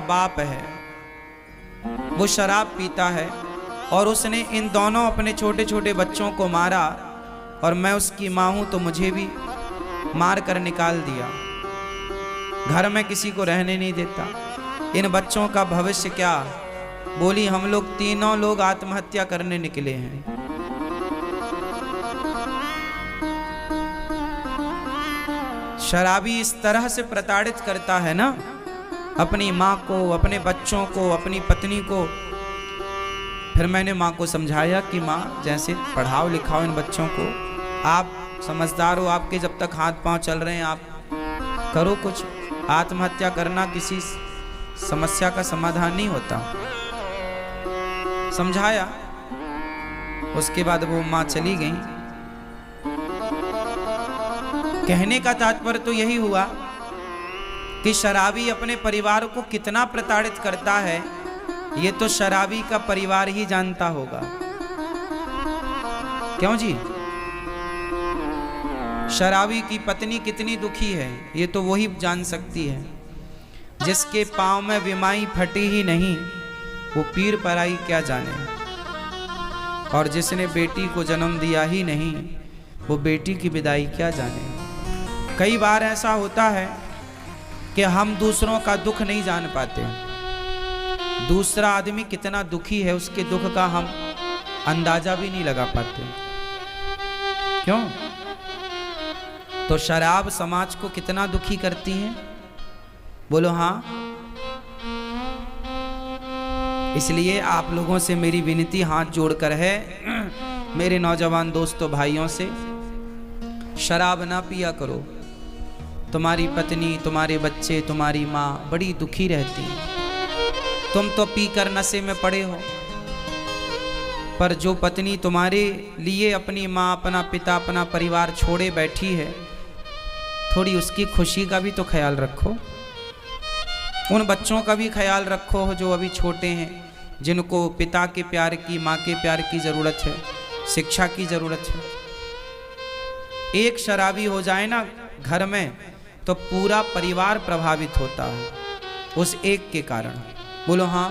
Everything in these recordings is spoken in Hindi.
बाप है, वो शराब पीता है और उसने इन दोनों अपने छोटे छोटे बच्चों को मारा, और मैं उसकी माँ हूँ तो मुझे भी मार कर निकाल दिया, घर में किसी को रहने नहीं देता। इन बच्चों का भविष्य क्या? बोली हम लोग तीनों लोग आत्महत्या करने निकले हैं। शराबी इस तरह से प्रताड़ित करता है ना अपनी माँ को, अपने बच्चों को, अपनी पत्नी को। फिर मैंने माँ को समझाया कि माँ जैसे पढ़ाओ लिखाओ इन बच्चों को, आप समझदार हो, आपके जब तक हाथ पांव चल रहे हैं आप करो कुछ। आत्महत्या करना किसी समस्या का समाधान नहीं होता। समझाया, उसके बाद वो माँ चली गई। कहने का तात्पर्य तो यही हुआ कि शराबी अपने परिवार को कितना प्रताड़ित करता है, ये तो शराबी का परिवार ही जानता होगा। क्यों जी? शराबी की पत्नी कितनी दुखी है ये तो वही जान सकती है। जिसके पांव में विमाई फटी ही नहीं, वो पीर पराई क्या जाने। और जिसने बेटी को जन्म दिया ही नहीं, वो बेटी की विदाई क्या जाने। कई बार ऐसा होता है कि हम दूसरों का दुख नहीं जान पाते। दूसरा आदमी कितना दुखी है उसके दुख का हम अंदाजा भी नहीं लगा पाते। क्यों? तो शराब समाज को कितना दुखी करती है, बोलो हाँ। इसलिए आप लोगों से मेरी विनती हाथ जोड़कर है, मेरे नौजवान दोस्तों भाइयों से, शराब ना पिया करो। तुम्हारी पत्नी, तुम्हारे बच्चे, तुम्हारी माँ बड़ी दुखी रहती है। तुम तो पीकर नशे में पड़े हो, पर जो पत्नी तुम्हारे लिए अपनी माँ, अपना पिता, अपना परिवार छोड़े बैठी है, थोड़ी उसकी खुशी का भी तो ख्याल रखो। उन बच्चों का भी ख्याल रखो जो अभी छोटे हैं, जिनको पिता के प्यार की, माँ के प्यार की ज़रूरत है, शिक्षा की ज़रूरत है। एक शराबी हो जाए ना घर में तो पूरा परिवार प्रभावित होता है उस एक के कारण। बोलो हाँ।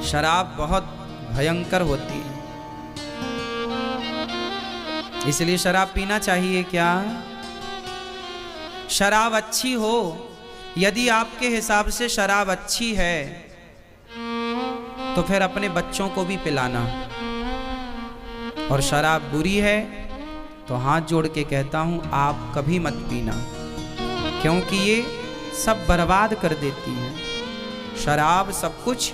शराब बहुत भयंकर होती है, इसलिए शराब पीना चाहिए क्या? शराब अच्छी हो, यदि आपके हिसाब से शराब अच्छी है तो फिर अपने बच्चों को भी पिलाना। और शराब बुरी है तो हाथ जोड़ के कहता हूं आप कभी मत पीना, क्योंकि ये सब बर्बाद कर देती है। शराब सब कुछ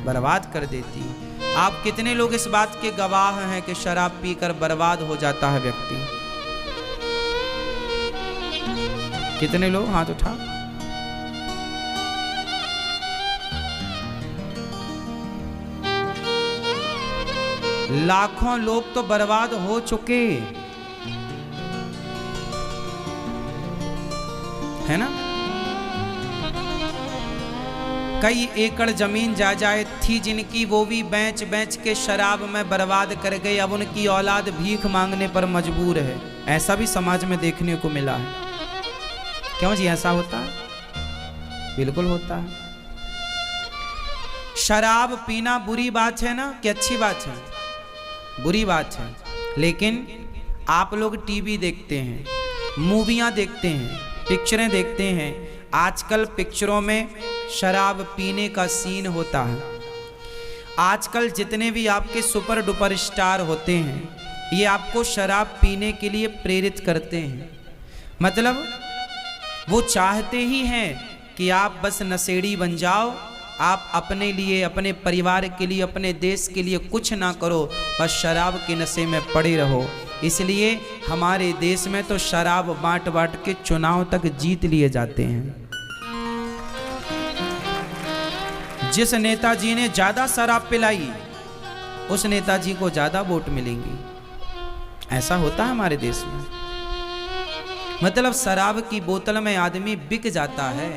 बर्बाद कर देती है। आप कितने लोग इस बात के गवाह हैं कि शराब पीकर बर्बाद हो जाता है व्यक्ति? कितने लोग? हाथ उठा। लाखों लोग तो बर्बाद हो चुके है ना। कई एकड़ जमीन जायदाद थी जिनकी, वो भी बेच बेच के शराब में बर्बाद कर गए। अब उनकी औलाद भीख मांगने पर मजबूर है। ऐसा भी समाज में देखने को मिला है। क्यों जी ऐसा होता है? बिल्कुल होता है। शराब पीना बुरी बात है ना कि अच्छी बात है? बुरी बात है। लेकिन आप लोग टीवी देखते हैं, मूवियां देखते हैं, पिक्चरें देखते हैं। आजकल पिक्चरों में शराब पीने का सीन होता है। आजकल जितने भी आपके सुपर डुपर स्टार होते हैं, ये आपको शराब पीने के लिए प्रेरित करते हैं। मतलब वो चाहते ही हैं कि आप बस नशेड़ी बन जाओ, आप अपने लिए, अपने परिवार के लिए, अपने देश के लिए कुछ ना करो, बस शराब के नशे में पड़े रहो। इसलिए हमारे देश में तो शराब बांट बांट के चुनाव तक जीत लिए जाते हैं। जिस नेताजी ने ज्यादा शराब पिलाई, उस नेताजी को ज्यादा वोट मिलेंगी। ऐसा होता है हमारे देश में। मतलब शराब की बोतल में आदमी बिक जाता है।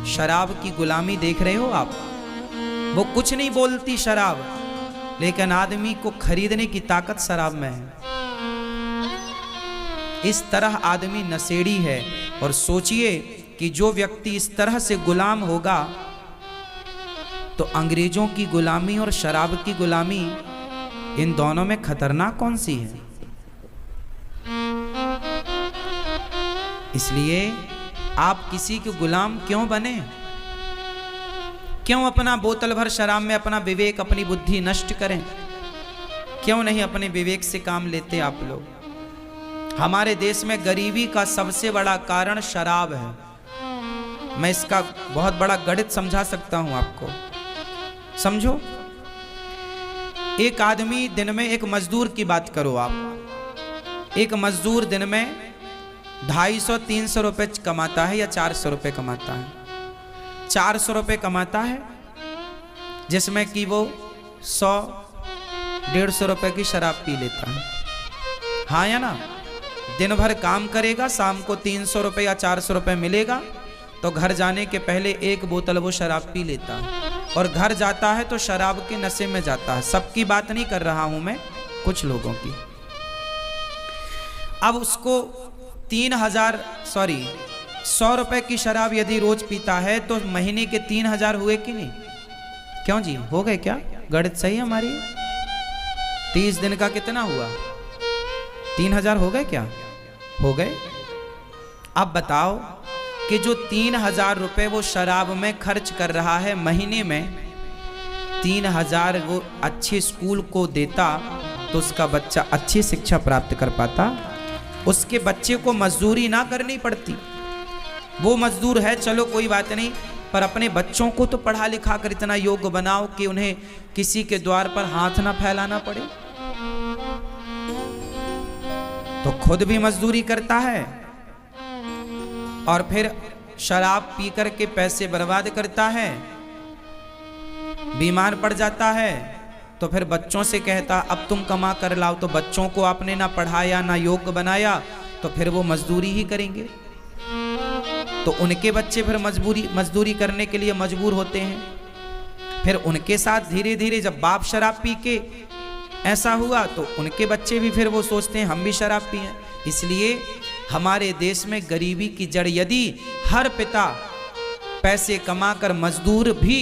शराब की गुलामी देख रहे हो आप? वो कुछ नहीं बोलती शराब, लेकिन आदमी को खरीदने की ताकत शराब में है। इस तरह आदमी नशेड़ी है। और सोचिए कि जो व्यक्ति इस तरह से गुलाम होगा तो अंग्रेजों की गुलामी और शराब की गुलामी, इन दोनों में खतरनाक कौन सी है? इसलिए आप किसी के गुलाम क्यों बने? क्यों अपना बोतल भर शराब में अपना विवेक, अपनी बुद्धि नष्ट करें? क्यों नहीं अपने विवेक से काम लेते आप लोग? हमारे देश में गरीबी का सबसे बड़ा कारण शराब है। मैं इसका बहुत बड़ा गणित समझा सकता हूं आपको, समझो। एक आदमी दिन में, एक मजदूर की बात करो आप, एक मजदूर दिन में 250-300 रुपए कमाता है या 400 रुपए कमाता है? 400 रुपए कमाता है, जिसमें कि वो 100-150 रुपए की शराब पी लेता है, हाँ या ना? दिन भर काम करेगा, शाम को 300 रुपए या 400 रुपए मिलेगा, तो घर जाने के पहले एक बोतल वो शराब पी लेता है, और घर जाता है तो शराब के नशे में जाता है। सबकी बात नहीं कर रहा हूं मैं, कुछ लोगों की। अब उसको 100 रुपए की शराब यदि रोज पीता है तो महीने के 3000 हुए कि नहीं? क्यों जी, हो गए क्या? गणित सही हमारी? 30 दिन का कितना हुआ? 3000 हो गए क्या? हो गए। अब बताओ कि जो 3000 रुपए वो शराब में खर्च कर रहा है महीने में, 3000 वो अच्छे स्कूल को देता तो उसका बच्चा अच्छी शिक्षा प्राप्त कर पाता, उसके बच्चे को मजदूरी ना करनी पड़ती। वो मजदूर है, चलो कोई बात नहीं, पर अपने बच्चों को तो पढ़ा लिखा कर इतना योग्य बनाओ कि उन्हें किसी के द्वार पर हाथ ना फैलाना पड़े। तो खुद भी मजदूरी करता है और फिर शराब पी कर के पैसे बर्बाद करता है, बीमार पड़ जाता है, तो फिर बच्चों से कहता अब तुम कमा कर लाओ, तो बच्चों को आपने ना पढ़ाया ना योग्य बनाया, तो फिर वो मजदूरी ही करेंगे। तो उनके बच्चे फिर मजदूरी करने के लिए मजबूर होते हैं। फिर उनके साथ धीरे धीरे जब बाप शराब पी के ऐसा हुआ तो उनके बच्चे भी फिर वो सोचते हैं हम भी शराब पिएं। इसलिए हमारे देश में गरीबी की जड़, यदि हर पिता पैसे कमाकर, मजदूर भी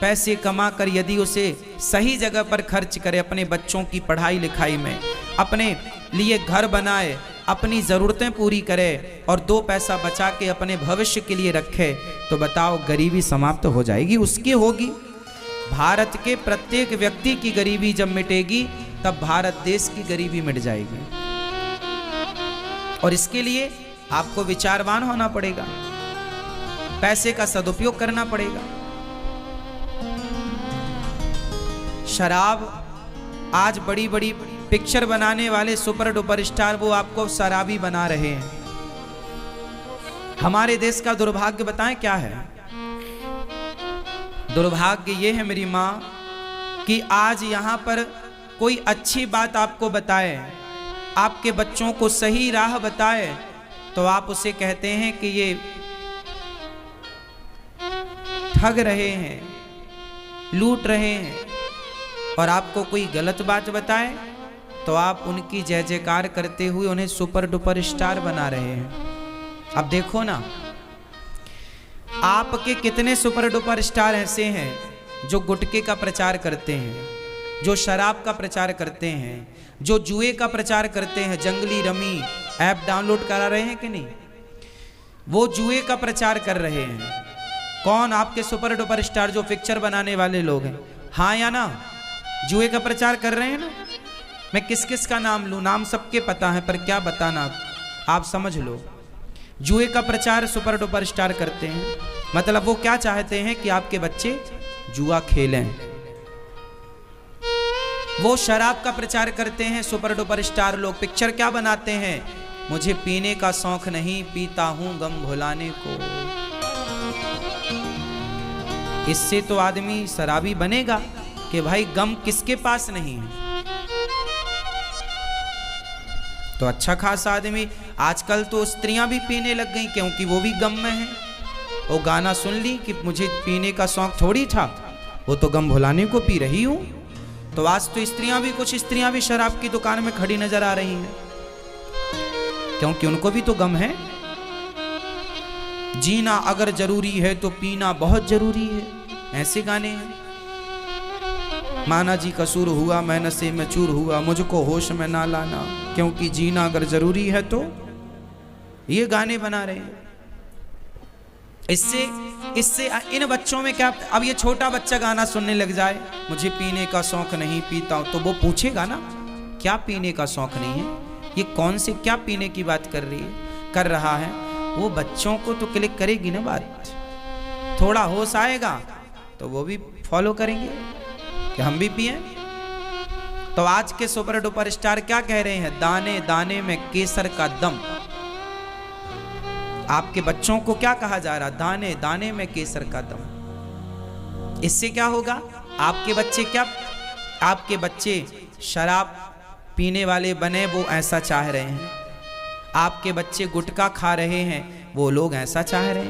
पैसे कमाकर यदि उसे सही जगह पर खर्च करे, अपने बच्चों की पढ़ाई लिखाई में, अपने लिए घर बनाए, अपनी ज़रूरतें पूरी करे और 2 पैसा बचा के अपने भविष्य के लिए रखे, तो बताओ गरीबी समाप्त हो जाएगी? उसकी होगी। भारत के प्रत्येक व्यक्ति की गरीबी जब मिटेगी तब भारत देश की गरीबी मिट जाएगी। और इसके लिए आपको विचारवान होना पड़ेगा, पैसे का सदुपयोग करना पड़ेगा। शराब, आज बड़ी बड़ी पिक्चर बनाने वाले सुपर डुपर स्टार वो आपको शराबी बना रहे हैं। हमारे देश का दुर्भाग्य बताएं क्या है? दुर्भाग्य ये है मेरी माँ कि आज यहाँ पर कोई अच्छी बात आपको बताए, आपके बच्चों को सही राह बताए, तो आप उसे कहते हैं कि ये ठग रहे हैं, लूट रहे हैं। और आपको कोई गलत बात बताए तो आप उनकी जय जयकार करते हुए उन्हें सुपर डुपर स्टार बना रहे हैं। अब देखो ना, आपके कितने सुपर डुपर स्टार ऐसे हैं जो गुटखे का प्रचार करते हैं, जो शराब का प्रचार करते हैं, जो जुए का प्रचार करते हैं, जंगली रमी ऐप डाउनलोड करा रहे हैं कि नहीं? वो जुए का प्रचार कर रहे हैं। कौन? आपके सुपर डुपर स्टार जो पिक्चर बनाने वाले लोग हैं, हाँ या ना? जुए का प्रचार कर रहे हैं ना। मैं किस किस का नाम लूं? नाम सबके पता है, पर क्या बताना, आप समझ लो। जुए का प्रचार सुपर डुपर स्टार करते हैं, मतलब वो क्या चाहते हैं कि आपके बच्चे जुआ खेलें। वो शराब का प्रचार करते हैं सुपर डुपर स्टार लोग, पिक्चर क्या बनाते हैं? मुझे पीने का शौक नहीं, पीता हूं गम भुलाने को। इससे तो आदमी शराबी बनेगा कि भाई गम किसके पास नहीं है। तो अच्छा खासा आदमी, आजकल तो स्त्रियां भी पीने लग गई क्योंकि वो भी गम में है। वो गाना सुन ली कि मुझे पीने का शौक थोड़ी था, वो तो गम भुलाने को पी रही हूं। तो आज तो स्त्रियां भी, कुछ स्त्रियां भी शराब की दुकान में खड़ी नजर आ रही हैं, क्योंकि उनको भी तो गम है। जीना अगर जरूरी है तो पीना बहुत जरूरी है, ऐसे गाने हैं। माना जी कसूर हुआ मैं नशे में चूर हुआ, मुझको होश में ना लाना, क्योंकि जीना अगर जरूरी है तो, ये गाने बना रहे हैं। इससे इन बच्चों में क्या, अब ये छोटा बच्चा गाना सुनने लग जाए, मुझे पीने का शौक नहीं पीता हूं, तो वो पूछेगा ना क्या पीने का शौक नहीं है, ये कौन से क्या पीने की बात कर रहा है। वो बच्चों को तो क्लिक करेगी ना बात, थोड़ा होश आएगा तो वो भी फॉलो करेंगे कि हम भी पिए। तो आज के सुपर डुपर स्टार क्या कह रहे हैं, दाने दाने में केसर का दम। आपके बच्चों को क्या कहा जा रहा, दाने दाने में केसर का दम। इससे क्या होगा, आपके बच्चे शराब पीने वाले बने, वो ऐसा चाह रहे हैं। आपके बच्चे गुटखा खा रहे हैं, वो लोग ऐसा चाह रहे हैं।